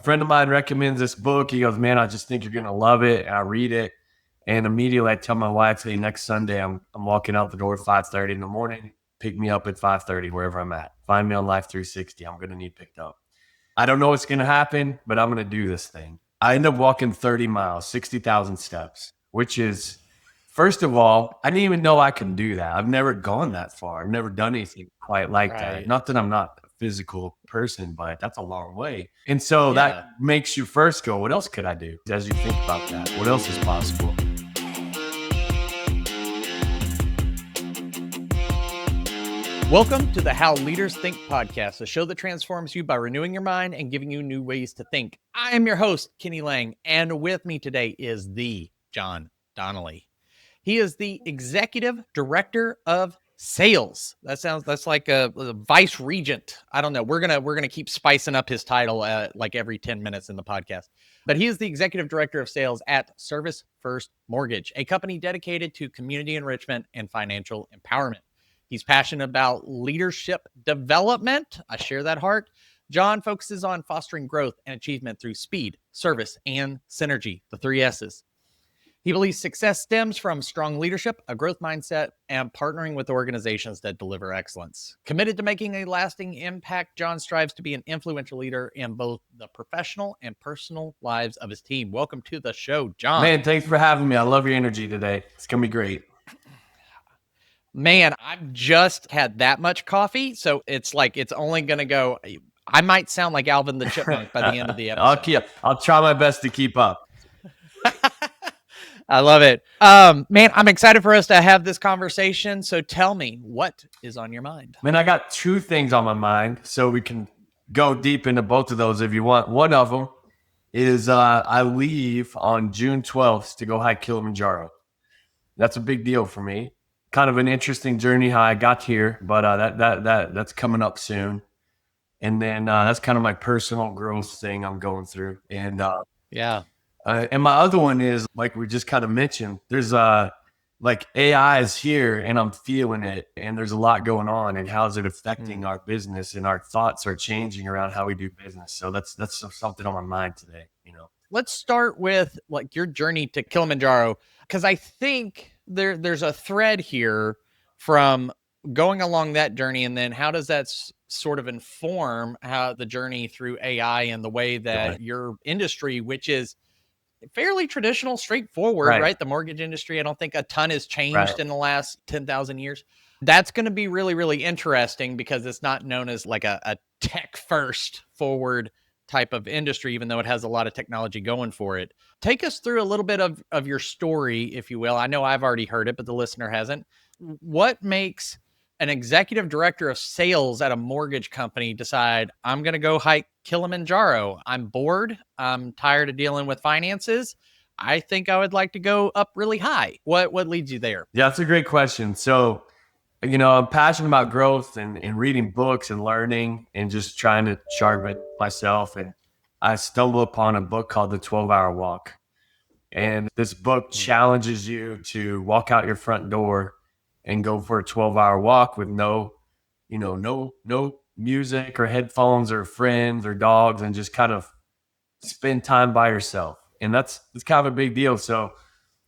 friend of mine recommends this book. He goes, man, I just think you're going to love it. And I read it. And immediately I tell my wife, hey, next Sunday, I'm walking out the door at 5:30 in the morning. Pick me up at 5:30, wherever I'm at. Find me on Life 360. I'm going to need picked up. I don't know what's going to happen, but I'm going to do this thing. I end up walking 30 miles, 60,000 steps, which is, first of all, I didn't even know I can do that. I've never gone that far. I've never done anything quite like that. Not that I'm not a physical person, but that's a long way. And so that makes you first go, what else could I do? As you think about that, what else is possible? Welcome to the How Leaders Think podcast, a show that transforms you by renewing your mind and giving you new ways to think. I am your host, Kenny Lange, and with me today is the John Donnelly. He is the Executive Director of Sales. That's like a vice regent. I don't know. We're gonna keep spicing up his title like every 10 minutes in the podcast. But he is the Executive Director of Sales at Service First Mortgage, a company dedicated to community enrichment and financial empowerment. He's passionate about leadership development. I share that heart. John focuses on fostering growth and achievement through speed, service, and synergy, the 3 S's. He believes success stems from strong leadership, a growth mindset, and partnering with organizations that deliver excellence. Committed to making a lasting impact, John strives to be an influential leader in both the professional and personal lives of his team. Welcome to the show, John. Man, thanks for having me. I love your energy today. It's going to be great. Man, I've just had that much coffee, so it's like it's only going to go. I might sound like Alvin the Chipmunk by the end of the episode. I'll try my best to keep up. I love it. Man, I'm excited for us to have this conversation. So tell me, what is on your mind? Man, I got 2 things on my mind, so we can go deep into both of those if you want. One of them is I leave on June 12th to go hike Kilimanjaro. That's a big deal for me. Kind of an interesting journey how I got here, but that's coming up soon. And then that's kind of my personal growth thing I'm going through. And and my other one is, like we just kind of mentioned, there's like AI is here and I'm feeling it, and there's a lot going on, and how is it affecting our business, and our thoughts are changing around how we do business. So that's something on my mind today, you know. Let's start with like your journey to Kilimanjaro, because I think there's a thread here from going along that journey, and then how does that sort of inform how the journey through AI and the way that your industry, which is fairly traditional, straightforward, right? The mortgage industry, I don't think a ton has changed in the last 10,000 years. That's going to be really, really interesting because it's not known as like a tech first forward type of industry, even though it has a lot of technology going for it. Take us through a little bit of your story, if you will. I know I've already heard it, but the listener hasn't. What makes an executive director of sales at a mortgage company decide, I'm going to go hike Kilimanjaro? I'm bored. I'm tired of dealing with finances. I think I would like to go up really high. What leads you there? Yeah, that's a great question. So, you know, I'm passionate about growth and reading books and learning and just trying to sharpen myself. And I stumbled upon a book called The 12-Hour Walk. And this book challenges you to walk out your front door and go for a 12-hour walk with no music or headphones or friends or dogs, and just kind of spend time by yourself. And it's kind of a big deal. So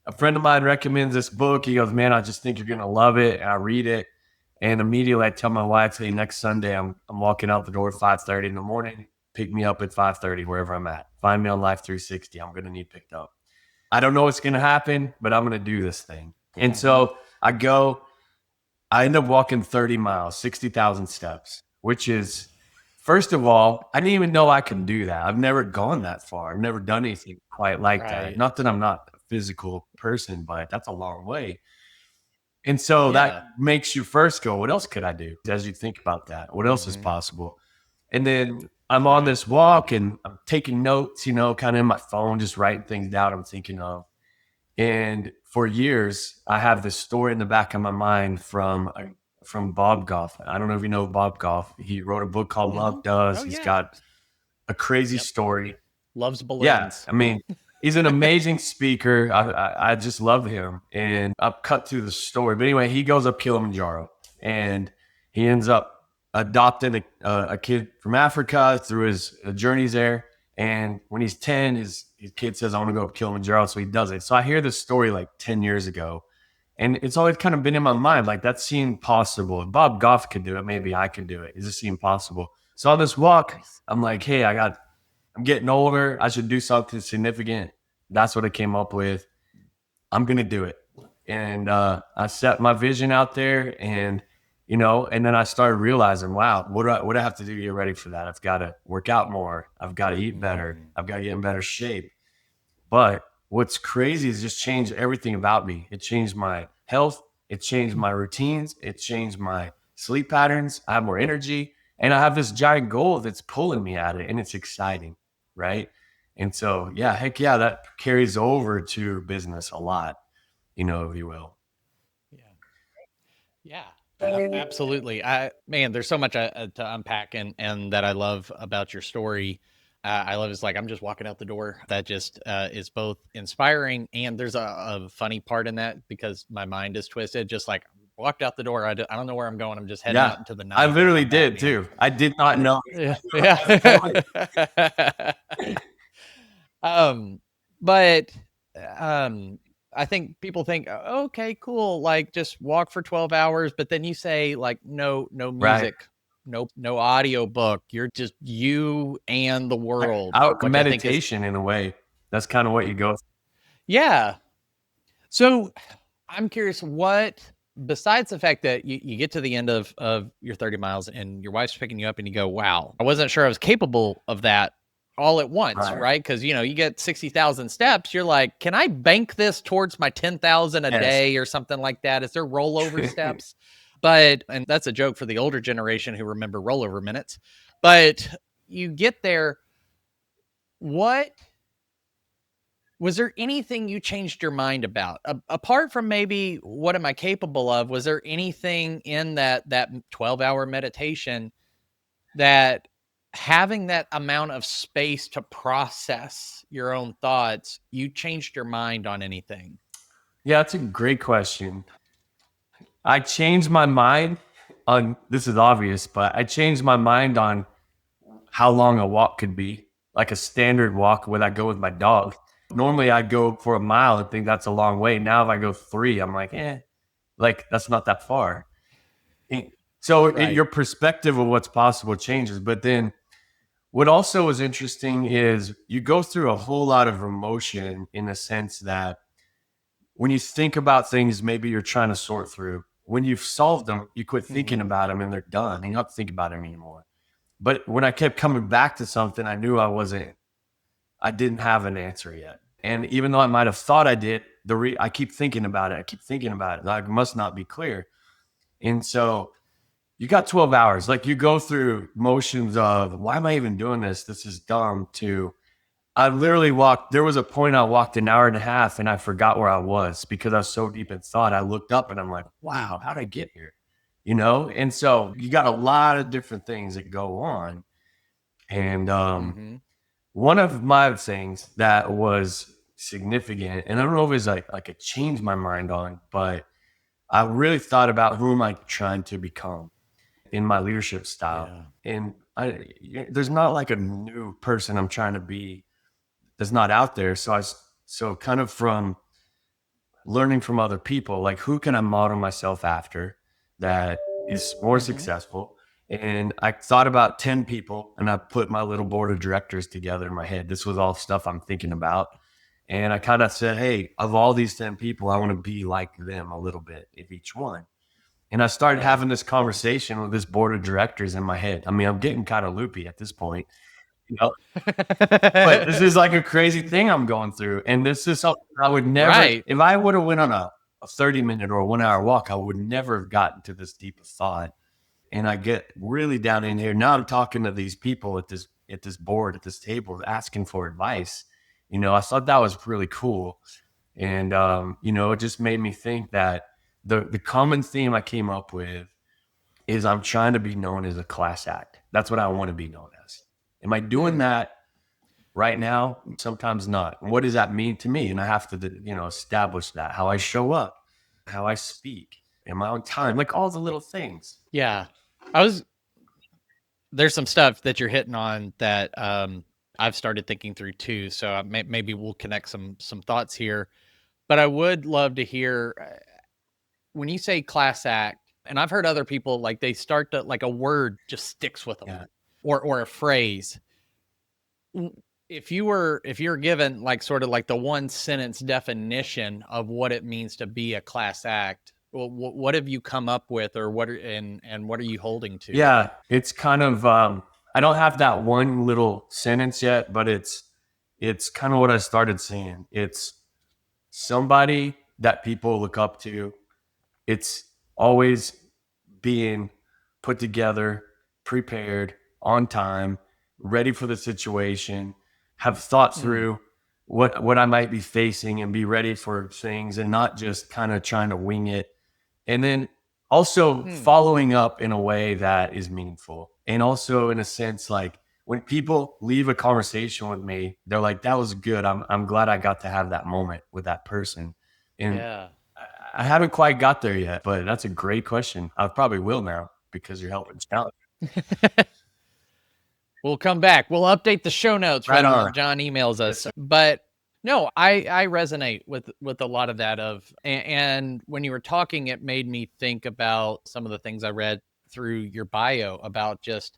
a friend of mine recommends this book. He goes, man, I just think you're going to love it. And I read it. And immediately I tell my wife, hey, next Sunday, I'm walking out the door at 5:30 in the morning. Pick me up at 5:30, wherever I'm at. Find me on Life 360. I'm going to need picked up. I don't know what's going to happen, but I'm going to do this thing. And so I end up walking 30 miles, 60,000 steps, which is, first of all, I didn't even know I can do that. I've never gone that far. I've never done anything quite like that. Not that I'm not a physical person, but that's a long way. And so that makes you first go, what else could I do? As you think about that, what else is possible? And then I'm on this walk and I'm taking notes, you know, kind of in my phone, just writing things down I'm thinking of. And for years, I have this story in the back of my mind from Bob Goff. I don't know if you know Bob Goff. He wrote a book called Love Does. He's got a crazy story. Loves balloons. Yeah, I mean, he's an amazing speaker. I just love him. And I'll cut through the story. But anyway, he goes up Kilimanjaro and he ends up adopting a kid from Africa through his journeys there. And when he's 10, his kid says, I want to go up Kilimanjaro. So he does it. So I hear this story like 10 years ago. And it's always kind of been in my mind, like that seemed possible. If Bob Goff could do it, maybe I can do it. It just seemed possible. So on this walk, I'm like, hey, I'm getting older. I should do something significant. That's what I came up with. I'm gonna do it. And I set my vision out there, and and then I started realizing, wow, what do I have to do to get ready for that? I've got to work out more. I've got to eat better. I've got to get in better shape. But what's crazy is just changed everything about me. It changed my health. It changed my routines. It changed my sleep patterns. I have more energy, and I have this giant goal that's pulling me at it, and it's exciting, right? And so, yeah, heck yeah, that carries over to business a lot, if you will. Yeah. Absolutely. Man, there's so much to unpack and that I love about your story. I love it's like I'm just walking out the door. That just is both inspiring and there's a funny part in that because my mind is twisted. Just like walked out the door. I don't know where I'm going. I'm just heading Yeah, out into the I night. Like literally I'm did Batman. too. I did not know. Yeah. Yeah. But um, I think people think, okay, cool, like just walk for 12 hours. But then you say, like, no Right. music, no audio book. You're just you and the world, Out which I think is, meditation in a way. That's kind of what you go. yeah. So I'm curious besides the fact that you get to the end of your 30 miles and your wife's picking you up and you go, wow, I wasn't sure I was capable of that all at once, Right. right? Because, you get 60,000 steps. You're like, can I bank this towards my 10,000 a Yes. day or something like that? Is there rollover steps? And that's a joke for the older generation who remember rollover minutes. But you get there. What Was there anything you changed your mind about? Apart from maybe what am I capable of? Was there anything in that 12-hour meditation that having that amount of space to process your own thoughts, you changed your mind on anything? Yeah, that's a great question. I changed my mind on this is obvious, but I changed my mind on how long a walk could be. Like a standard walk when I go with my dog. Normally I'd go for a mile and think that's a long way. Now if I go 3, I'm like, like that's not that far. So Right. your perspective of what's possible changes. But then what also is interesting is you go through a whole lot of emotion in the sense that when you think about things, maybe you're trying to sort through. When you've solved them, you quit thinking Mm-hmm. about them and they're done. And you don't think about them anymore. But when I kept coming back to something, I knew I didn't have an answer yet. And even though I might have thought I did, I keep thinking about it. I keep thinking about it. Like, it must not be clear. And so you got 12 hours. Like you go through motions of why am I even doing this? This is dumb. To I literally walked. There was a point I walked an hour and a half and I forgot where I was because I was so deep in thought. I looked up and I'm like, wow, how'd I get here? And so you got a lot of different things that go on. And Mm-hmm. one of my things that was significant, and I don't know if it's like it changed my mind on, but I really thought about who am I trying to become in my leadership style. Yeah. And there's not like a new person I'm trying to be that's not out there. So kind of from learning from other people, like who can I model myself after that is more Mm-hmm. successful? And I thought about 10 people and I put my little board of directors together in my head. This was all stuff I'm thinking about. And I kind of said, hey, of all these 10 people, I want to be like them a little bit of each one. And I started Right. having this conversation with this board of directors in my head. I mean, I'm getting kind of loopy at this point, you know, but this is like a crazy thing I'm going through. And this is something I would never, Right. if I would have went on a 30-minute or a 1 hour walk, I would never have gotten to this deep of thought. And I get really down in here. Now I'm talking to these people at this board, at this table, asking for advice. I thought that was really cool. And it just made me think that the common theme I came up with is I'm trying to be known as a class act. That's what I want to be known as. Am I doing Hmm. that right now? Sometimes not. What does that mean to me? And I have to, establish that, how I show up, how I speak, am I on time, like all the little things. Yeah. I was There's some stuff that you're hitting on that I've started thinking through too. So maybe we'll connect some thoughts here. But I would love to hear when you say class act, and I've heard other people like they start to like a word just sticks with them, Yeah. or a phrase. If you're given like sort of like the one sentence definition of what it means to be a class act, well, what have you come up with, or what are, and what are you holding to? Yeah, it's kind of I don't have that one little sentence yet, but it's kind of what I started seeing. It's somebody that people look up to. It's always being put together, prepared, on time, ready for the situation, have thought through what I might be facing and be ready for things and not just kind of trying to wing it. And then also following up in a way that is meaningful. And also in a sense, like when people leave a conversation with me, they're like, that was good. I'm glad I got to have that moment with that person. And Yeah. I haven't quite got there yet, but that's a great question. I probably will now because you're helping challenge. We'll come back. We'll update the show notes Right when on. John emails us. But no, I resonate with a lot of that and when you were talking, it made me think about some of the things I read through your bio about just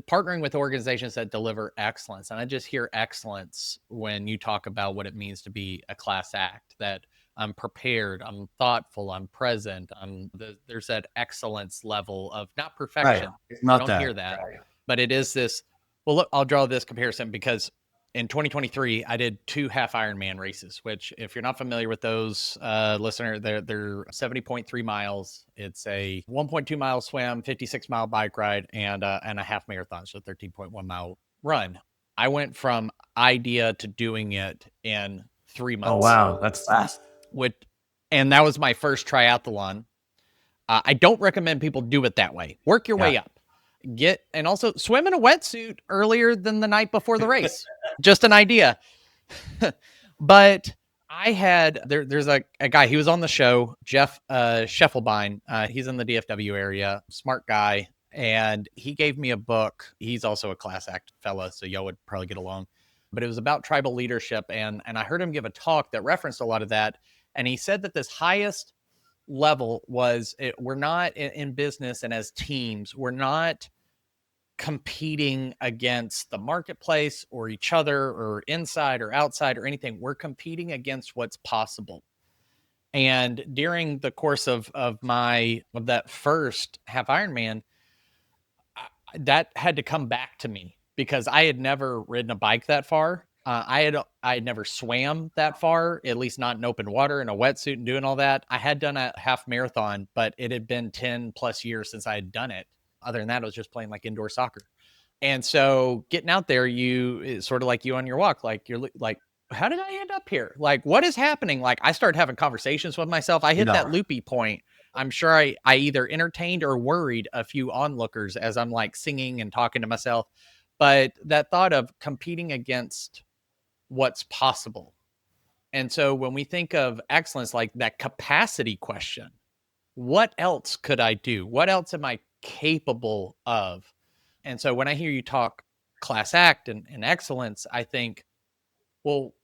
partnering with organizations that deliver excellence. And I just hear excellence when you talk about what it means to be a class act, that I'm prepared, I'm thoughtful, I'm present, there's that excellence level of not perfection. Right. It's You not don't that. hear that. Right. But it is this. Well, look, I'll draw this comparison because in 2023 I did 2 half Ironman races, which if you're not familiar with those, listener, they're 70.3 miles. It's a 1.2 mile swim, 56-mile bike ride, and a half marathon, so 13.1 mile run. I went from idea to doing it in 3 months. Oh wow, that's fast. And that was my first triathlon. I don't recommend people do it that way. Work your way up. And also swim in a wetsuit earlier than the night before the race. Just an idea. But I had there's a guy, he was on the show, Jeff Scheffelbein. He's in the DFW area, smart guy, and he gave me a book. He's also a class act fella, so y'all would probably get along. But it was about tribal leadership, and I heard him give a talk that referenced a lot of that. And he said that this highest level was we're not in business and as teams, we're not competing against the marketplace or each other or inside or outside or anything. We're competing against what's possible. And during the course of that first half Ironman, that had to come back to me because I had never ridden a bike that far. I had never swam that far, at least not in open water in a wetsuit and doing all that. I had done a half marathon, but it had been 10 plus years since I had done it. Other than that, I was just playing like indoor soccer. And so getting out there, it's sort of like you on your walk, like you're like, how did I end up here? Like, what is happening? Like, I started having conversations with myself. I hit that loopy point. I'm sure I either entertained or worried a few onlookers as I'm like singing and talking to myself. But that thought of competing against what's possible. And so when we think of excellence, like that capacity question, what else could I do? What else am I capable of? And so when I hear you talk class act and excellence, I think, well,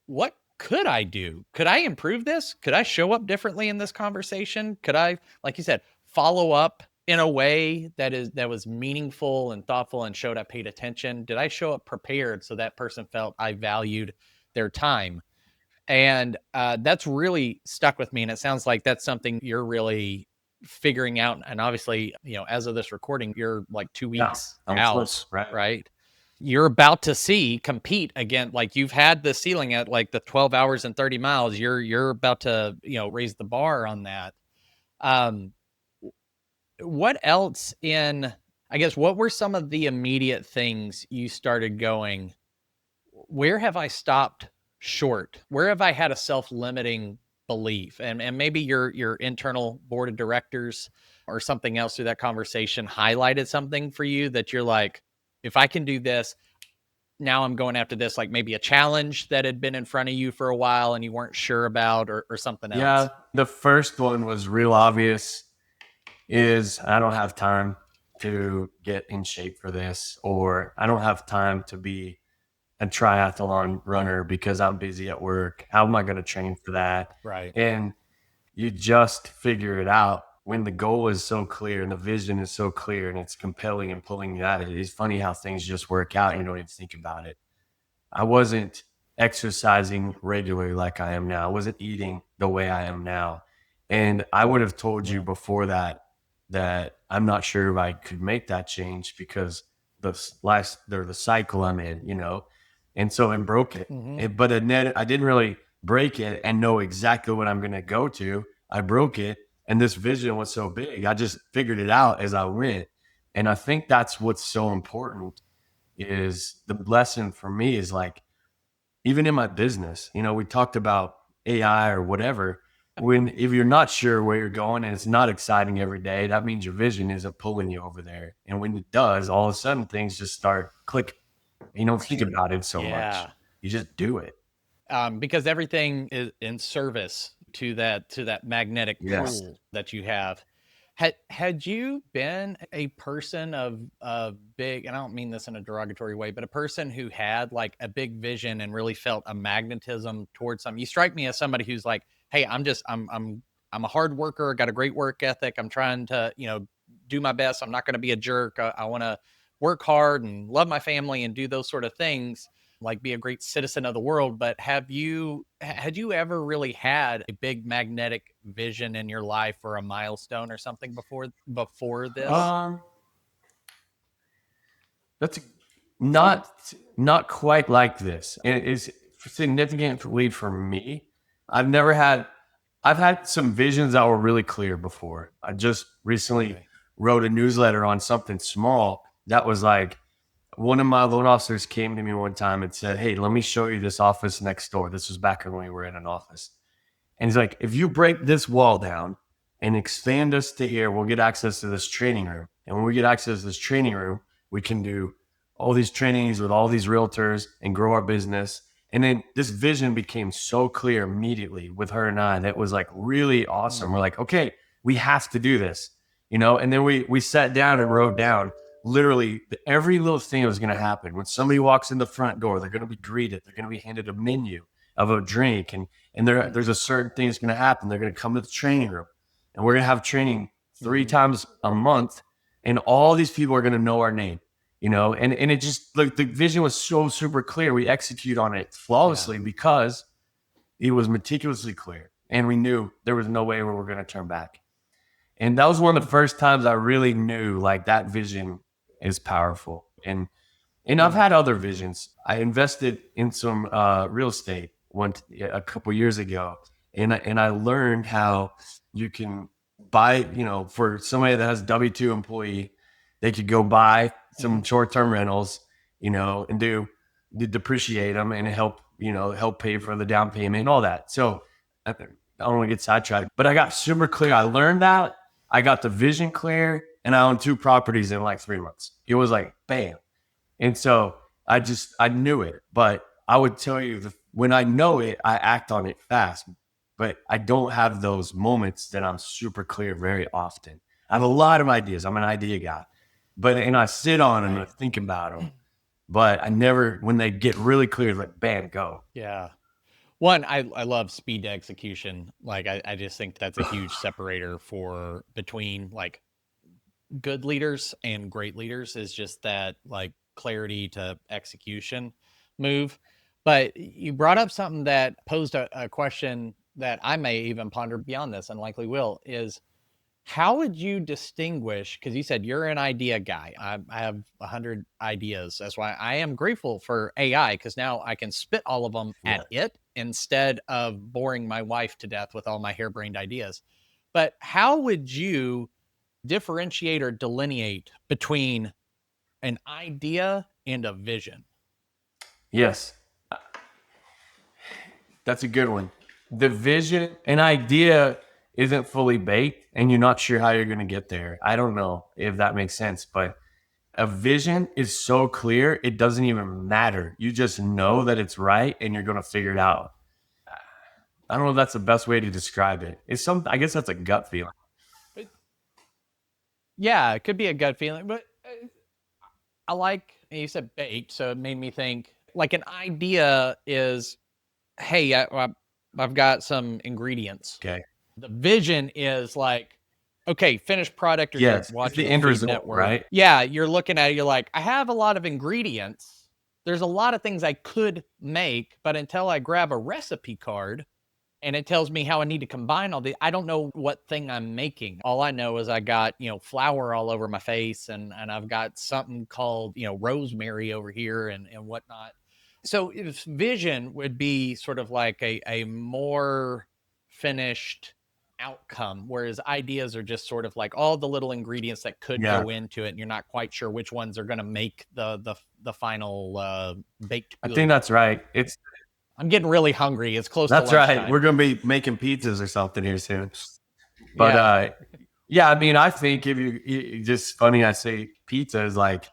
what could I do? Could I improve this? Could I show up differently in this conversation? Could I, like you said, follow up in a way that was meaningful and thoughtful and showed I paid attention? Did I show up prepared so that person felt I valued their time? And that's really stuck with me. And it sounds like that's something you're really figuring out. And obviously, as of this recording, you're like 2 weeks out, right? You're about to compete again. Like you've had the ceiling at like the 12 hours and 30 miles. You're about to, raise the bar on that. What else what were some of the immediate things you started going, where have I stopped short? Where have I had a self-limiting belief? And maybe your internal board of directors or something else through that conversation highlighted something for you that you're like, if I can do this, now I'm going after this, like maybe a challenge that had been in front of you for a while and you weren't sure about or something else. Yeah, the first one was real obvious is I don't have time. to get in shape for this, or I don't have time to be a triathlon runner because I'm busy at work. How am I going to train for that? Right. And you just figure it out when the goal is so clear and the vision is so clear and it's compelling and pulling you at it. It's funny how things just work out and you don't even think about it. I wasn't exercising regularly like I am now. I wasn't eating the way I am now. And I would have told you Yeah. before that I'm not sure if I could make that change because the cycle I'm in, and so I broke it. Mm-hmm. But I didn't really break it and know exactly what I'm going to go to. I broke it, and this vision was so big. I just figured it out as I went, and I think that's what's so important. Is the lesson for me is like, even in my business, we talked about AI or whatever. If you're not sure where you're going and it's not exciting every day, that means your vision isn't pulling you over there. And when it does, all of a sudden things just start clicking. You don't think about it so much. Yeah. You just do it. Because everything is in service to that magnetic Yes. pull that you have. Had you been a person of big, and I don't mean this in a derogatory way, but a person who had like a big vision and really felt a magnetism towards something? You strike me as somebody who's like, hey, I'm a hard worker, got a great work ethic. I'm trying to, do my best. I'm not going to be a jerk. I want to work hard and love my family and do those sort of things, like be a great citizen of the world. But had you ever really had a big magnetic vision in your life or a milestone or something before this? Um, that's not quite like this. It is significantly for me. I've never had I've had some visions that were really clear before. I just recently Okay. wrote a newsletter on something small that was like, one of my loan officers came to me one time and said, "Hey, let me show you this office next door." This was back when we were in an office. And he's like, if you break this wall down and expand us to here, we'll get access to this training room. And when we get access to this training room, we can do all these trainings with all these realtors and grow our business. And then this vision became so clear immediately with her and I. That was like really awesome. We're like, okay, we have to do this, And then we sat down and wrote down literally every little thing that was going to happen. When somebody walks in the front door, they're going to be greeted. They're going to be handed a menu of a drink, and there's a certain thing that's going to happen. They're going to come to the training room, and we're going to have training 3 times a month, and all these people are going to know our name, and it just, like, the vision was so super clear. We execute on it flawlessly because it was meticulously clear, and we knew there was no way we were going to turn back. And that was one of the first times I really knew, like, that vision is powerful. And I've had other visions. I invested in some real estate a couple years ago, and I learned how you can buy. For somebody that has W-2 employee, they could go buy some short-term rentals, and depreciate them and help pay for the down payment and all that. So I don't want to get sidetracked, but I got super clear. I learned that. I got the vision clear, and I owned 2 properties in like 3 months. It was like bam. And so I knew it, but I would tell you, when I know it, I act on it fast, but I don't have those moments that I'm super clear very often. I have a lot of ideas. I'm an idea guy, and I sit on them and I think about them, but I never, when they get really clear, like bam, go. Yeah. One, I love speed to execution. Like I just think that's a huge separator between like good leaders and great leaders, is just that like clarity to execution move. But you brought up something that posed a question that I may even ponder beyond this and likely will, is how would you distinguish? Because you said you're an idea guy. I have 100 ideas. That's why I am grateful for AI, because now I can spit all of them at it instead of boring my wife to death with all my harebrained ideas. But how would you differentiate or delineate between an idea and a vision? Yes, that's a good one. The vision, an idea isn't fully baked and you're not sure how you're going to get there. I don't know if that makes sense, but a vision is so clear, it doesn't even matter. You just know that it's right and you're going to figure it out. I don't know if that's the best way to describe it. I guess that's a gut feeling. Yeah, it could be a gut feeling, but I like, you said baked, so it made me think like an idea is, hey, I've got some ingredients. Okay. The vision is like, okay, finished product, or you're Yes. It's watching the the end Food result, Network. right? Yeah, you're looking at it, you're like, I have a lot of ingredients. There's a lot of things I could make, but until I grab a recipe card and it tells me how I need to combine all the, I don't know what thing I'm making. All I know is I got, flour all over my face, and I've got something called, rosemary over here and whatnot. So if vision would be sort of like a more finished outcome, whereas ideas are just sort of like all the little ingredients that could Yeah. go into it, and you're not quite sure which ones are going to make the final baked I think good. that's right. I'm getting really hungry. It's close to That's right. lunchtime. We're going to be making pizzas or something here soon. But Yeah. yeah, I mean, I think if just funny, I say pizza is like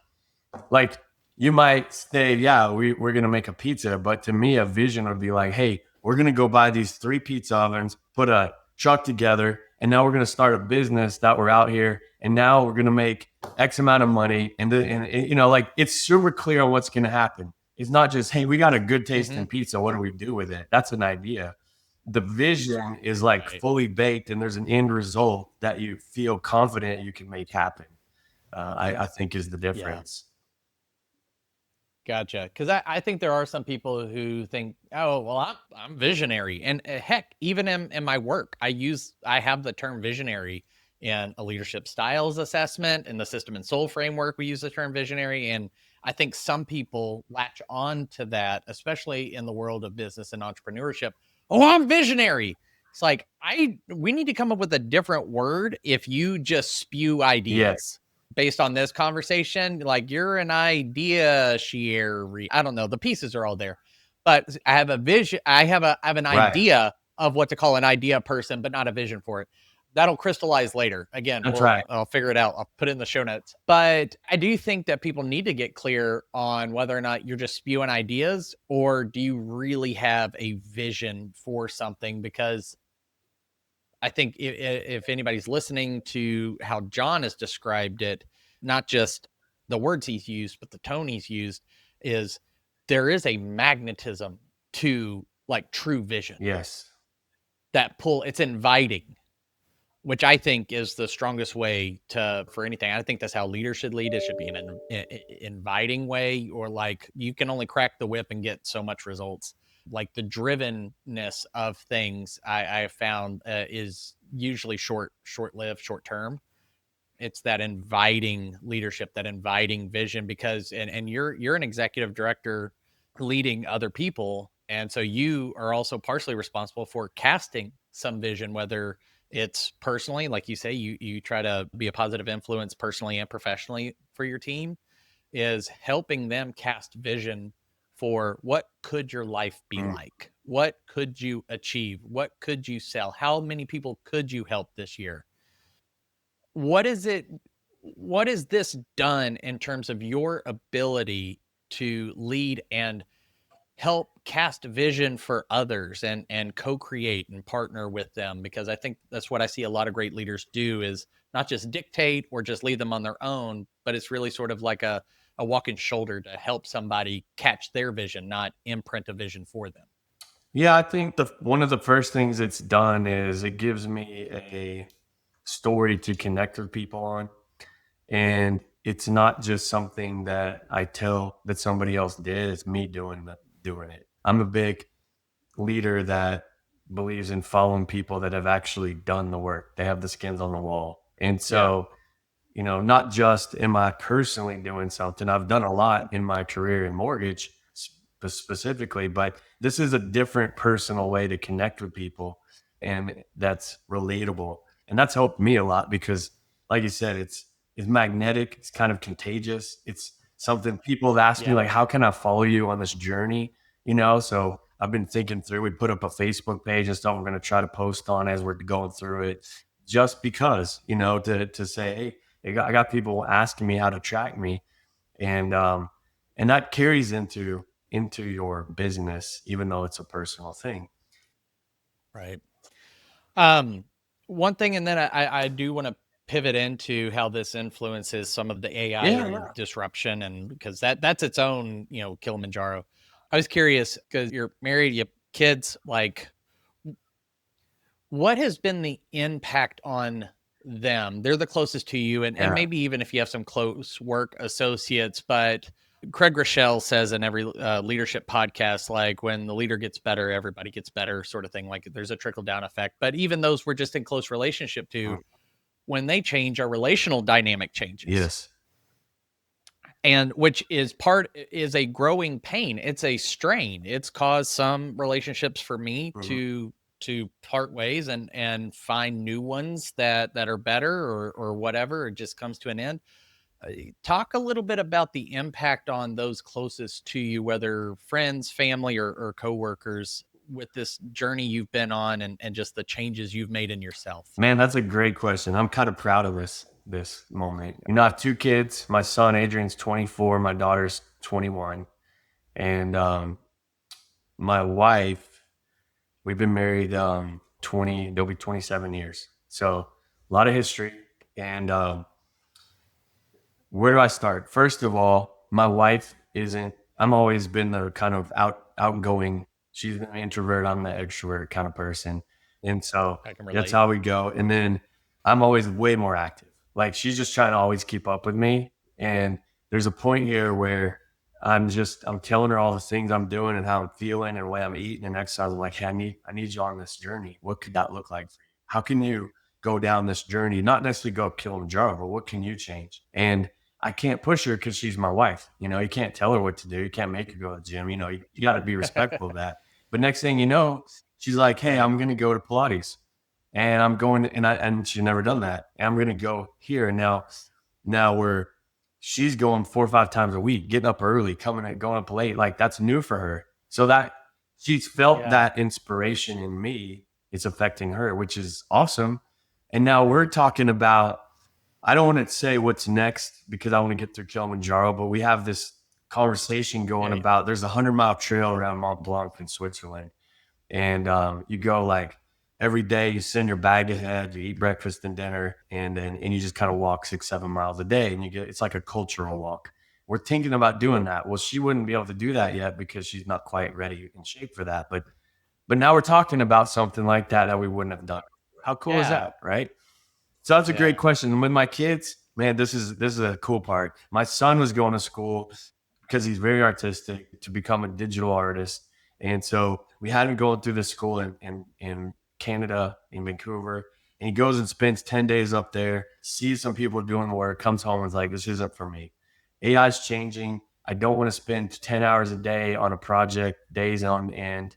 you might say, yeah, we're gonna make a pizza, but to me, a vision would be like, hey, we're gonna go buy these 3 pizza ovens, put a truck together, and now we're gonna start a business that we're out here, and now we're gonna make X amount of money, and like it's super clear on what's gonna happen. It's not just, hey, we got a good tasting Hmm. pizza. What do we do with it? That's an idea. The vision is like Right. fully baked, and there's an end result that you feel confident you can make happen. I think is the Yeah. difference. Gotcha. Because I think there are some people who think, oh, well, I'm visionary, and heck, even in my work, I have the term visionary in a leadership styles assessment. In the System and Soul framework, we use the term visionary, and I think some people latch on to that, especially in the world of business and entrepreneurship. Oh, I'm visionary. It's like we need to come up with a different word if you just spew Yes. ideas based on this conversation. Like, you're an idea Sherry. I don't know. The pieces are all there, but I have a vision. I have an Right. idea of what to call an idea person, but not a vision for it. That'll crystallize later. Again, That's right. I'll figure it out. I'll put it in the show notes. But I do think that people need to get clear on whether or not you're just spewing ideas, or do you really have a vision for something? Because I think if anybody's listening to how John has described it, not just the words he's used, but the tone he's used, is there is a magnetism to like true vision Yes. that pull. It's inviting, which I think is the strongest way to for anything. I think that's how leaders should lead. It should be an inviting way, or like you can only crack the whip and get so much results. Like the drivenness of things, I have found is usually short lived, short term. It's that inviting leadership, that inviting vision, because and you're an executive director leading other people, and so you are also partially responsible for casting some vision, whether it's personally, like you say, you try to be a positive influence personally and professionally for your team, is helping them cast vision for what could your life be Mm. like, what could you achieve, what could you sell, how many people could you help this year. What is it, what is this done in terms of your ability to lead and help cast vision for others, and co-create and partner with them? Because I think that's what I see a lot of great leaders do, is not just dictate or just leave them on their own, but it's really sort of like a walking shoulder to help somebody catch their vision, not imprint a vision for them. Yeah, I think the one of the first things it's done is it gives me a story to connect with people on. And it's not just something that I tell that somebody else did, it's me doing it. I'm a big leader that believes in following people that have actually done the work. They have the skins on the wall. And Yeah. so, not just am I personally doing something, I've done a lot in my career in mortgage specifically, but this is a different personal way to connect with people. And that's relatable. And that's helped me a lot because, like you said, it's magnetic, it's kind of contagious. It's something people have asked me, Yeah. like, how can I follow you on this journey? So I've been thinking through, we put up a Facebook page and stuff we're going to try to post on as we're going through it, just because, to say, hey, I got people asking me how to track me, and that carries into your business, even though it's a personal thing. Right. Um, One thing, and then I do want to pivot into how this influences some of the AI Yeah. disruption, and because that's its own, Kilimanjaro. I was curious because you're married, you have kids, like what has been the impact on them? They're the closest to you, and Yeah. maybe even if you have some close work associates, but Craig Rochelle says in every leadership podcast, like when the leader gets better, everybody gets better, sort of thing. Like there's a trickle down effect. But even those we're just in close relationship to, Mm. when they change, our relational dynamic changes, Yes. and which is a growing pain. It's a strain. It's caused some relationships for me Mhm. to part ways and find new ones that are better, or whatever. It just comes to an end. Talk a little bit about the impact on those closest to you, whether friends, family, or coworkers, with this journey you've been on, and just the changes you've made in yourself. Man, that's a great question. I'm kind of proud of this moment. I have two kids. My son Adrian's 24, my daughter's 21. And my wife, we've been married 20, they'll be 27 years. So a lot of history. And where do I start? First of all, my wife isn't, I'm always been the kind of outgoing, she's an introvert, I'm the extrovert kind of person. And so I can that's relate. how we go. And then I'm always way more active. Like she's just trying to always keep up with me. And there's a point here where I'm telling her all the things I'm doing and how I'm feeling and the way I'm eating and exercising. I'm like, hey, I need you on this journey. What could that look like for you? How can you go down this journey? Not necessarily go up Kilimanjaro, but what can you change? And I can't push her because she's my wife. You can't tell her what to do. You can't make her go to the gym. You got to be respectful of that. But next thing you know, she's like, "Hey, Right. I'm going to go to Pilates, and I'm going." And she's never done that. And I'm going to go here. And now she's going 4 or 5 times a week, getting up early, going up late. Like that's new for her. So that she's felt Yeah. that inspiration in me. It's affecting her, which is awesome. And now we're talking about, I don't want to say what's next because I want to get through Kilimanjaro, but we have this conversation going Yeah. about, there's a 100-mile trail around Mont Blanc in Switzerland. And you go like every day, you send your bag ahead, you eat breakfast and dinner, and you just kind of walk 6, 7 miles a day. And it's like a cultural walk. We're thinking about doing that. Well, she wouldn't be able to do that yet because she's not quite ready in shape for that. But now we're talking about something like that we wouldn't have done. How cool is Yeah. that, right? So that's a great Yeah. question. And with my kids, man, this is a cool part. My son was going to school because he's very artistic to become a digital artist. And so we had him going through the school in Canada, in Vancouver. And he goes and spends 10 days up there, sees some people doing work, comes home and is like, this isn't for me. AI is changing. I don't want to spend 10 hours a day on a project, days on end.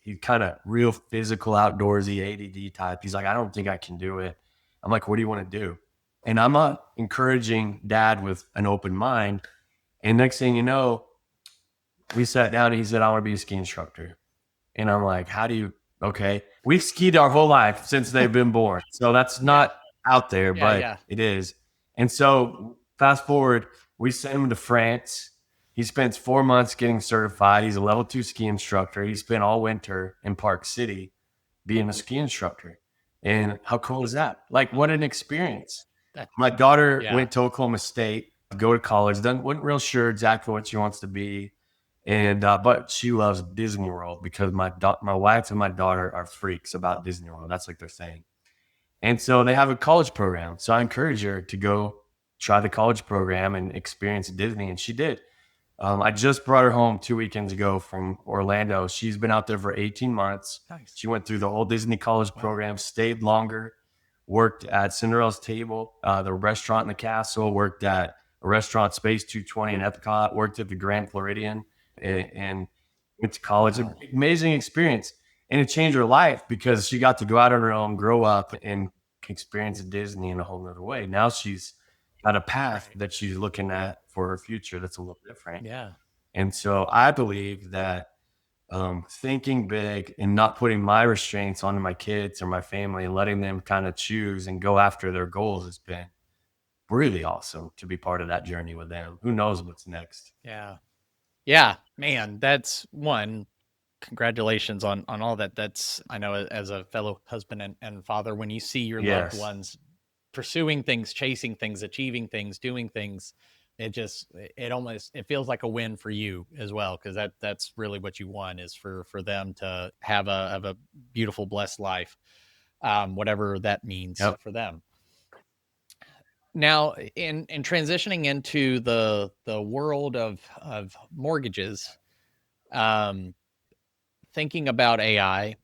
He's kind of real physical, outdoorsy, ADD type. He's like, I don't think I can do it. I'm like, what do you want to do? And I'm not encouraging dad with an open mind. And next thing you know, we sat down and he said, I want to be a ski instructor. And I'm like, how do you, okay. We've skied our whole life since they've been born. So that's Yeah. not out there, Yeah. but Yeah. it is. And so fast forward, we sent him to France. He spends 4 months getting certified. He's a level 2 ski instructor. He spent all winter in Park City being a ski instructor. And how cool is that? Like, what an experience. That. My daughter Yeah. went to Oklahoma State to go to college. Wasn't real sure exactly what she wants to be, and but she loves Disney World because my wife and my daughter are freaks about Disney World. That's like their thing. And so they have a college program. So I encourage her to go try the college program and experience Disney, and she did. I just brought her home 2 weekends ago from Orlando. She's been out there for 18 months. Nice. She went through the whole Disney college Wow. program, stayed longer, worked at Cinderella's Table, the restaurant in the castle, worked at a restaurant Space 220 in Epcot, worked at the Grand Floridian, and went to college. Wow. Amazing experience. And it changed her life because she got to go out on her own, grow up, and experience Disney in a whole nother way. Now she's got a path Right. that she's looking at for her future that's a little different. Yeah. And so I believe that thinking big and not putting my restraints onto my kids or my family and letting them kind of choose and go after their goals has been really awesome to be part of that journey with them. Who knows what's next? Yeah. Yeah. Man, that's one. Congratulations on all that. That's, I know, as a fellow husband and father, when you see your loved Yes. ones pursuing things, chasing things, achieving things, doing things. It feels like a win for you as well, because that's really what you want, is for them to have a beautiful, blessed life, whatever that means Yep. for them. Now, in transitioning into the world of mortgages, thinking about AI,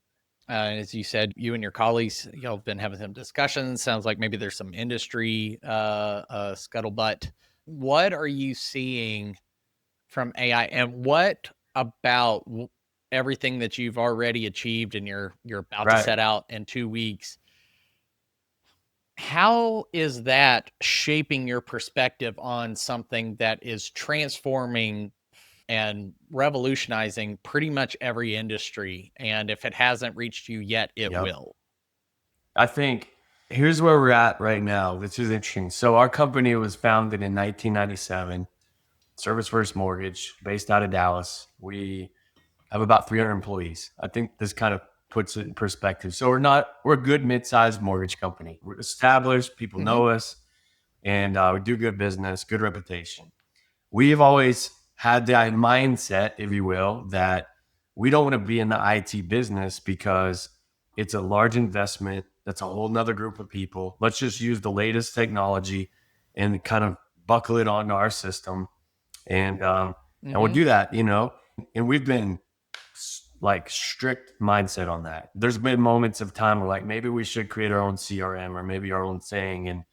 as you said, you and your colleagues, have been having some discussions. Sounds like maybe there's some industry scuttlebutt. What are you seeing from AI, and what about everything that you've already achieved and you're about to Right. set out in 2 weeks? How is that shaping your perspective on something that is transforming and revolutionizing pretty much every industry? And if it hasn't reached you yet, it Yep. will. I think here's where we're at right now. This is interesting. So our company was founded in 1997, Service First Mortgage, based out of Dallas. We have about 300 employees. I think this kind of puts it in perspective. So we're a good mid-sized mortgage company. We're established, people Mm-hmm. know us, and we do good business, good reputation. We've always had the mindset, if you will, that we don't want to be in the IT business because it's a large investment. That's a whole nother group of people. Let's just use the latest technology and kind of buckle it onto our system. And we'll Mm-hmm. do that, and we've been like strict mindset on that. There's been moments of time where like maybe we should create our own CRM or maybe our own thing, and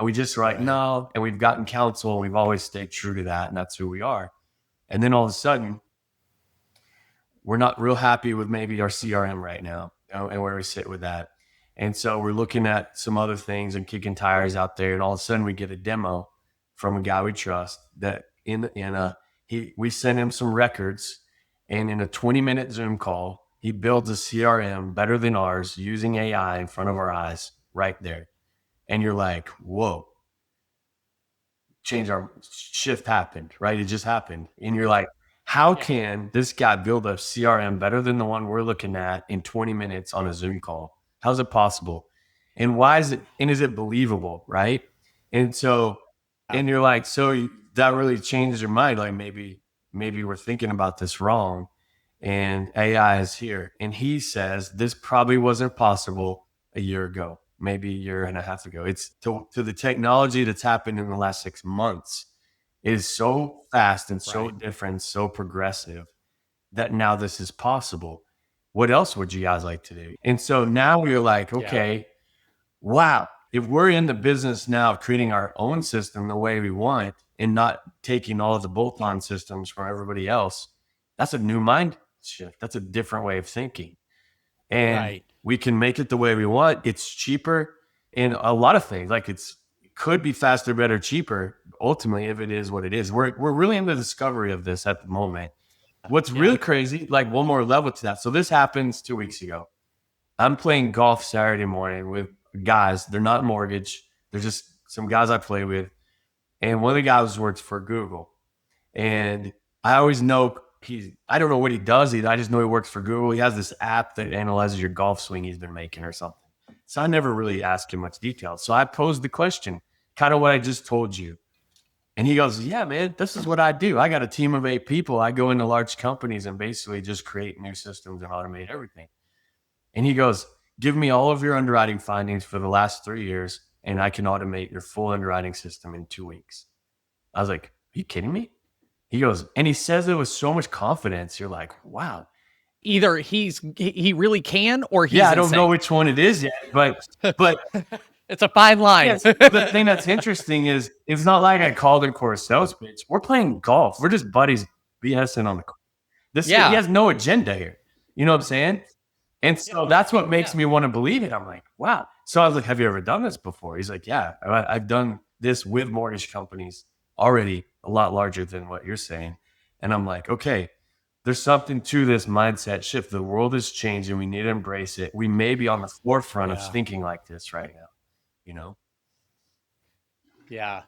we just write Right. no, and we've gotten counsel and we've always stayed true to that, and that's who we are. And then all of a sudden, we're not real happy with maybe our CRM right now, and where we sit with that. And so we're looking at some other things and kicking tires out there, and all of a sudden we get a demo from a guy we trust that we send him some records, and in a 20-minute Zoom call, he builds a CRM better than ours using AI in front of our eyes right there. And you're like, whoa, change our shift happened, right? It just happened. And you're like, how can this guy build a CRM better than the one we're looking at in 20 minutes on a Zoom call? How's it possible? And why is it, and is it believable, right? And so, and you're like, that really changes your mind. Like maybe we're thinking about this wrong, and AI is here. And he says this probably wasn't possible a year ago, maybe a year and a half ago. It's to the technology that's happened in the last 6 months is so fast and so Right. different, so progressive that now this is possible. What else would you guys like to do? And so now we're like, okay, wow, if we're in the business now of creating our own system the way we want and not taking all of the bolt-on systems from everybody else, that's a new mind shift. That's a different way of thinking. And Right. we can make it the way we want. It's cheaper in a lot of things. Like it could be faster, better, cheaper. Ultimately, if it is what it is, we're really in the discovery of this at the moment. What's really crazy, like one more level to that. So this happens 2 weeks ago. I'm playing golf Saturday morning with guys. They're not mortgage. They're just some guys I play with. And one of the guys works for Google. And I always know I don't know what he does either. I just know he works for Google. He has this app that analyzes your golf swing he's been making or something. So I never really asked him much detail. So I posed the question, kind of what I just told you. And he goes, yeah, man, this is what I do. I got a team of 8 people. I go into large companies and basically just create new systems and automate everything. And he goes, give me all of your underwriting findings for the last 3 years, and I can automate your full underwriting system in 2 weeks. I was like, are you kidding me? He goes, and he says it with so much confidence. You're like, wow. Either he really can, or he's I don't know which one it is yet, but it's a fine line. yes, the thing that's interesting is it's not like I called him for a sales pitch. We're playing golf. We're just buddies BSing on the course. He has no agenda here. You know what I'm saying? And so that's what makes me want to believe it. I'm like, wow. So I was like, have you ever done this before? He's like, yeah, I've done this with mortgage companies already a lot larger than what you're saying. And I'm like, okay, there's something to this mindset shift. The world is changing. We need to embrace it. We may be on the forefront of thinking like this right now, you know? Yeah.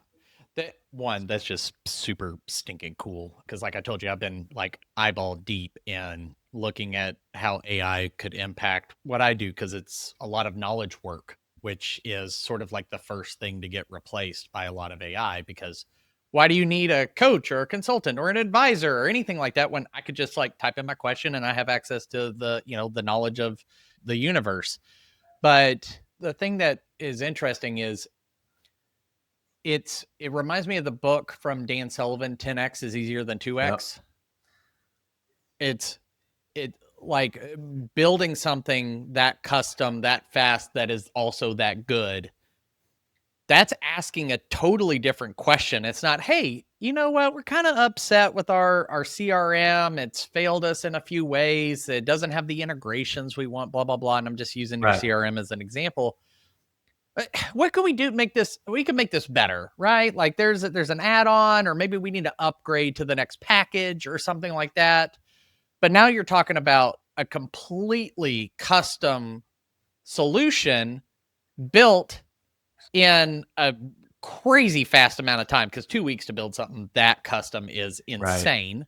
That's just super stinking cool. Because like I told you, I've been like eyeball deep in looking at how AI could impact what I do, because it's a lot of knowledge work. which is sort of like the first thing to get replaced by a lot of AI, because why do you need a coach or a consultant or an advisor or anything like that when I could just like type in my question and I have access to the, the knowledge of the universe? But the thing that is interesting is it reminds me of the book from Dan Sullivan, 10x is easier than 2x. Yep. It like building something that custom, that fast, that is also that good. That's asking a totally different question. It's not, hey, you know what? We're kind of upset with our CRM. It's failed us in a few ways. It doesn't have the integrations we want, blah, blah, blah. And I'm just using your CRM as an example. What can we do to make this? We can make this better, right? Like there's an add-on, or maybe we need to upgrade to the next package or something like that. But now you're talking about a completely custom solution built in a crazy fast amount of time, because 2 weeks to build something that custom is insane.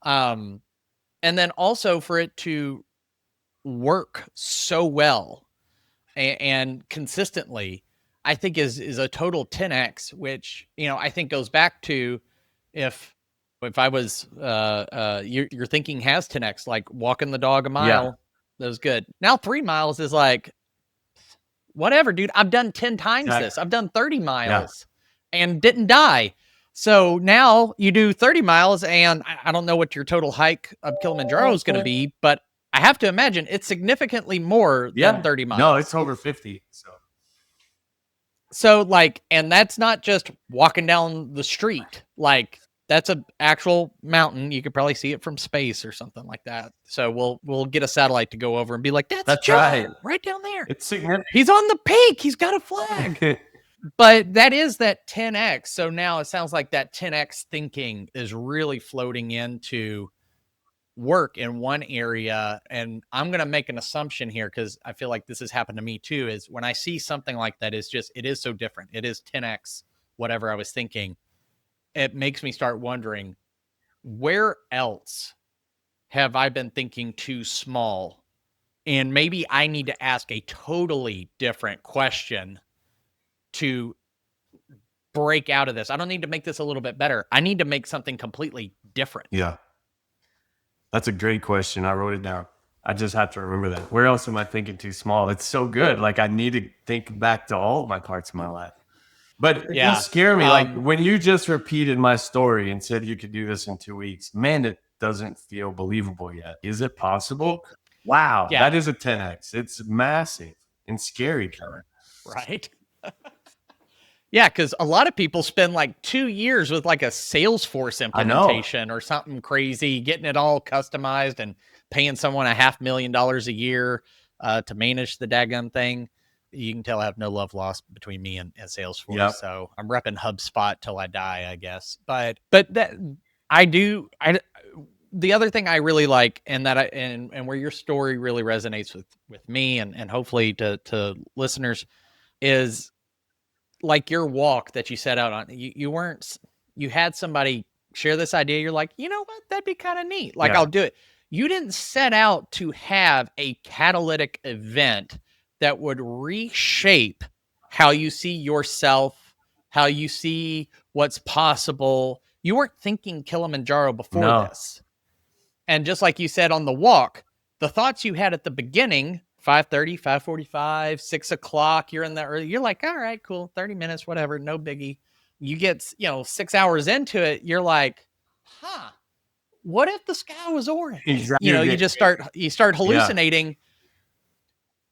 Right. And then also for it to work so well and consistently, I think is a total 10x, which, I think goes back to if I was, your thinking has 10x, like walking the dog a mile, that was good. Now 3 miles is like, whatever, dude, I've done 10 times this. I've done 30 miles and didn't die. So now you do 30 miles and I don't know what your total hike of Kilimanjaro is going to be, but I have to imagine it's significantly more than 30 miles. No, it's over 50. So like, and that's not just walking down the street. Like that's an actual mountain. You could probably see it from space or something like that. So we'll get a satellite to go over and be like, that's John, right down there. It's significant. He's on the peak. He's got a flag. But that is that 10x. So now it sounds like that 10x thinking is really floating into work in one area. And I'm going to make an assumption here, because I feel like this has happened to me too, is when I see something like that, it is so different. It is 10x, whatever I was thinking. It makes me start wondering, where else have I been thinking too small? And maybe I need to ask a totally different question to break out of this. I don't need to make this a little bit better. I need to make something completely different. Yeah. That's a great question. I wrote it down. I just have to remember that. Where else am I thinking too small? It's so good. Like I need to think back to all of my parts of my life. But it does scare me. Like when you just repeated my story and said you could do this in 2 weeks, man, it doesn't feel believable yet. Is it possible? Wow. Yeah. That is a 10x. It's massive and scary. Right. Yeah, because a lot of people spend like 2 years with like a Salesforce implementation or something crazy, getting it all customized and paying someone $500,000 a year to manage the daggum thing. You can tell I have no love lost between me and Salesforce. Yep. So I'm repping HubSpot till I die, I guess. But that the other thing I really like, and that and where your story really resonates with me and hopefully to listeners, is like your walk that you set out on. You had somebody share this idea. You're like, you know what? That'd be kind of neat. Like, I'll do it. You didn't set out to have a catalytic event that would reshape how you see yourself, how you see what's possible. You weren't thinking Kilimanjaro before this. And just like you said on the walk, the thoughts you had at the beginning, 5:30, 5:45, 6 o'clock, you're in there early. You're like, all right, cool. 30 minutes, whatever. No biggie. You get, 6 hours into it. You're like, what if the sky was orange? Exactly. You start hallucinating. Yeah.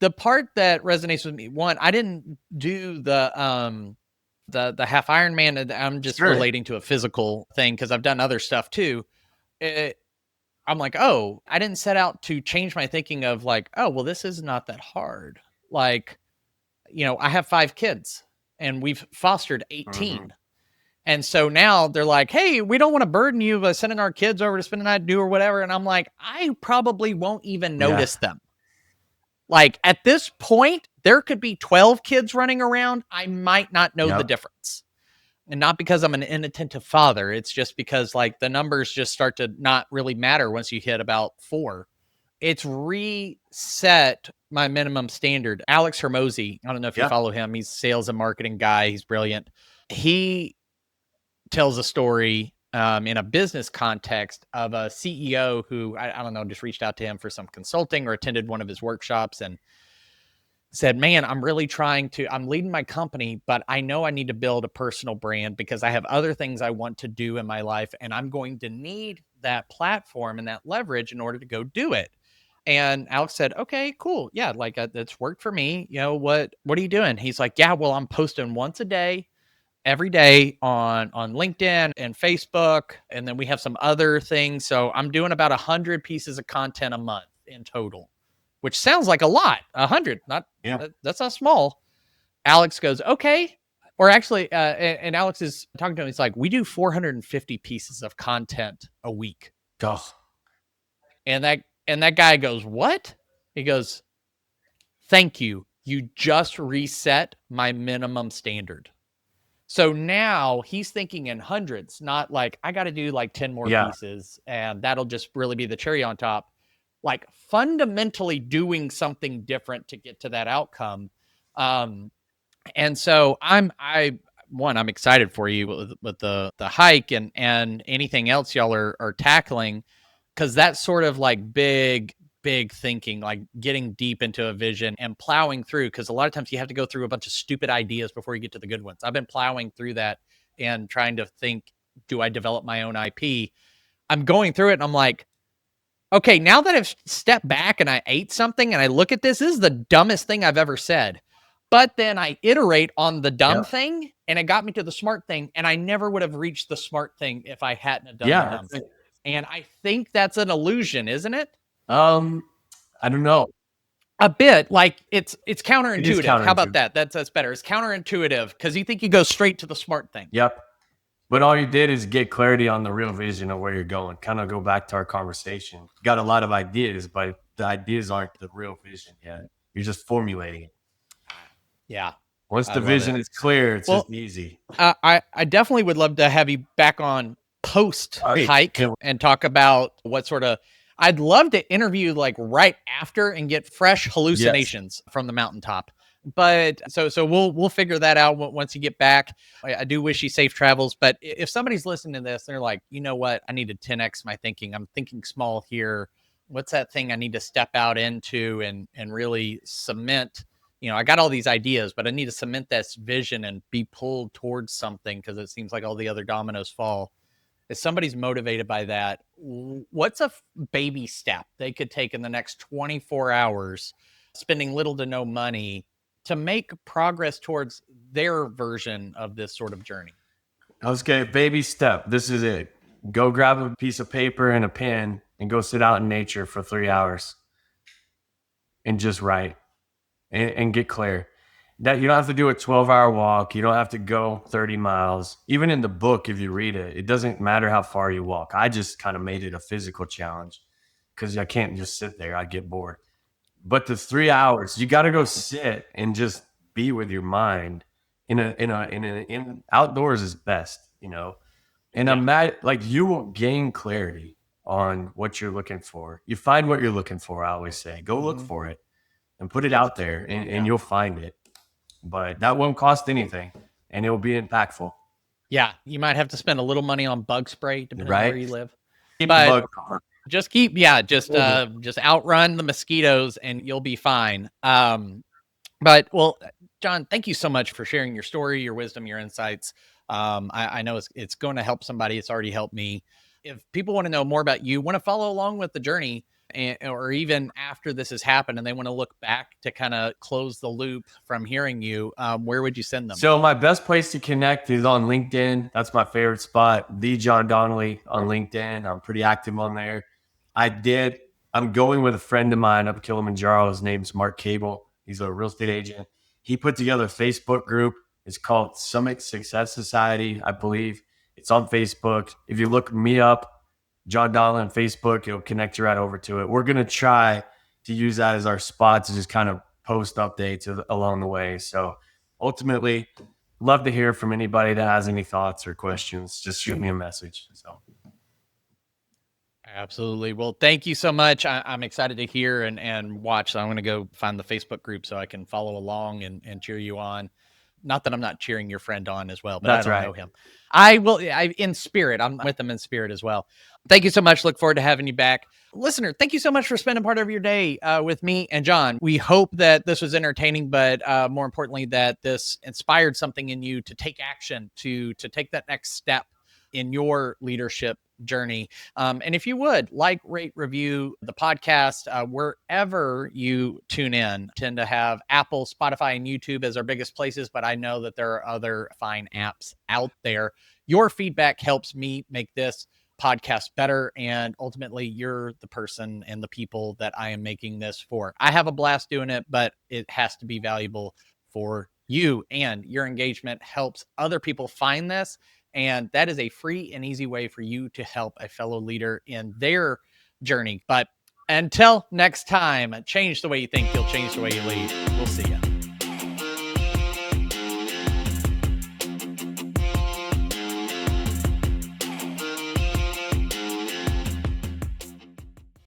The part that resonates with me, one, I didn't do the half Ironman. I'm just relating to a physical thing because I've done other stuff too. I'm like, oh, I didn't set out to change my thinking of like, oh, well, this is not that hard. Like, I have 5 kids and we've fostered 18. Mm-hmm. And so now they're like, hey, we don't want to burden you by sending our kids over to spend the night, do or whatever. And I'm like, I probably won't even notice them. Like at this point, there could be 12 kids running around. I might not know the difference. And not because I'm an inattentive father. It's just because like the numbers just start to not really matter once you hit about 4. it's reset my minimum standard. Alex Hermosi, I don't know if you follow him. He's a sales and marketing guy. He's brilliant. He tells a story in a business context of a CEO who, I don't know, just reached out to him for some consulting or attended one of his workshops and said, man, I'm leading my company, but I know I need to build a personal brand because I have other things I want to do in my life. And I'm going to need that platform and that leverage in order to go do it. And Alex said, okay, cool. Yeah. Like that's worked for me. You know, what are you doing? He's like, yeah, well, I'm posting once a day, every day on LinkedIn and Facebook. And then we have some other things. So I'm doing about 100 pieces of content a month in total, which sounds like a lot. 100, that's not small. Alex goes, okay. Or actually, and Alex is talking to him. He's like, we do 450 pieces of content a week. Oh. And that guy goes, what? He goes, thank you. You just reset my minimum standard. So now he's thinking in hundreds, not like I got to do like 10 more pieces and that'll just really be the cherry on top. Like fundamentally doing something different to get to that outcome. And so I'm excited for you with the hike and anything else y'all are tackling, because that's sort of like big thinking, like getting deep into a vision and plowing through, because a lot of times you have to go through a bunch of stupid ideas before you get to the good ones. I've been plowing through that and trying to think, do I develop my own IP? I'm going through it and I'm like, okay, now that I've stepped back and I ate something and I look at this is the dumbest thing I've ever said. But then I iterate on the dumb thing and it got me to the smart thing. And I never would have reached the smart thing if I hadn't have done the dumb thing. And I think that's an illusion, isn't it? I don't know. A bit. Like it's counterintuitive. It is counterintuitive. How about that? That's better. It's counterintuitive because you think you go straight to the smart thing. Yep. But all you did is get clarity on the real vision of where you're going. Kind of go back to our conversation. You got a lot of ideas, but the ideas aren't the real vision yet. You're just formulating it. Yeah. Once the vision is clear, it's just easy. I definitely would love to have you back on post hike and talk about what sort of, I'd love to interview like right after and get fresh hallucinations from the mountaintop. But so we'll figure that out once you get back. I do wish you safe travels, but if somebody's listening to this, they're like, you know what? I need to 10x my thinking. I'm thinking small here. What's that thing I need to step out into and really cement? You know, I got all these ideas, but I need to cement this vision and be pulled towards something because it seems like all the other dominoes fall. If somebody's motivated by that, what's a baby step they could take in the next 24 hours, spending little to no money to make progress towards their version of this sort of journey? Okay, baby step. This is it. Go grab a piece of paper and a pen and go sit out in nature for 3 hours and just write and get clear. That you don't have to do a 12-hour walk. You don't have to go 30 miles. Even in the book, if you read it, it doesn't matter how far you walk. I just kind of made it a physical challenge because I can't just sit there. I get bored. But the 3 hours, you got to go sit and just be with your mind. In outdoors is best, you know. And I'm mad, like you will gain clarity on what you're looking for. You find what you're looking for. I always say, go look for it and put it out there, and you'll find it. But that won't cost anything, and it will be impactful. Yeah, you might have to spend a little money on bug spray depending on where you live. But just outrun the mosquitoes and you'll be fine. But well, John, thank you so much for sharing your story, your wisdom, your insights. I know it's going to help somebody. It's already helped me. If people want to know more about you, want to follow along with the journey, or even after this has happened and they want to look back to kind of close the loop from hearing you, where would you send them? So my best place to connect is on LinkedIn. That's my favorite spot. The John Donnelly on LinkedIn. I'm pretty active on there. I'm going with a friend of mine up Kilimanjaro. His name's Mark Cable. He's a real estate agent. He put together a Facebook group. It's called Summit Success Society, I believe. It's on Facebook. If you look me up, John Donnelly on Facebook, it'll connect you right over to it. We're going to try to use that as our spot to just kind of post updates along the way. So ultimately, love to hear from anybody that has any thoughts or questions. Just shoot me a message. So Absolutely. Well, thank you so much. I'm excited to hear and watch. So I'm going to go find the Facebook group so I can follow along and cheer you on. Not that I'm not cheering your friend on as well, but I That's don't right. know him. I will, in spirit, I'm with them in spirit as well. Thank you so much. Look forward to having you back. Listener, thank you so much for spending part of your day with me and John. We hope that this was entertaining, but more importantly, that this inspired something in you to take action, to take that next step in your leadership journey. And if you would like, rate, review the podcast wherever you tune in, tend to have Apple, Spotify, and YouTube as our biggest places, but I know that there are other fine apps out there. Your feedback helps me make this podcast better, and ultimately you're the person and the people that I am making this for. I have a blast doing it, but it has to be valuable for you, and your engagement helps other people find this. And that is a free and easy way for you to help a fellow leader in their journey. But until next time, change the way you think, you'll change the way you lead. We'll see you.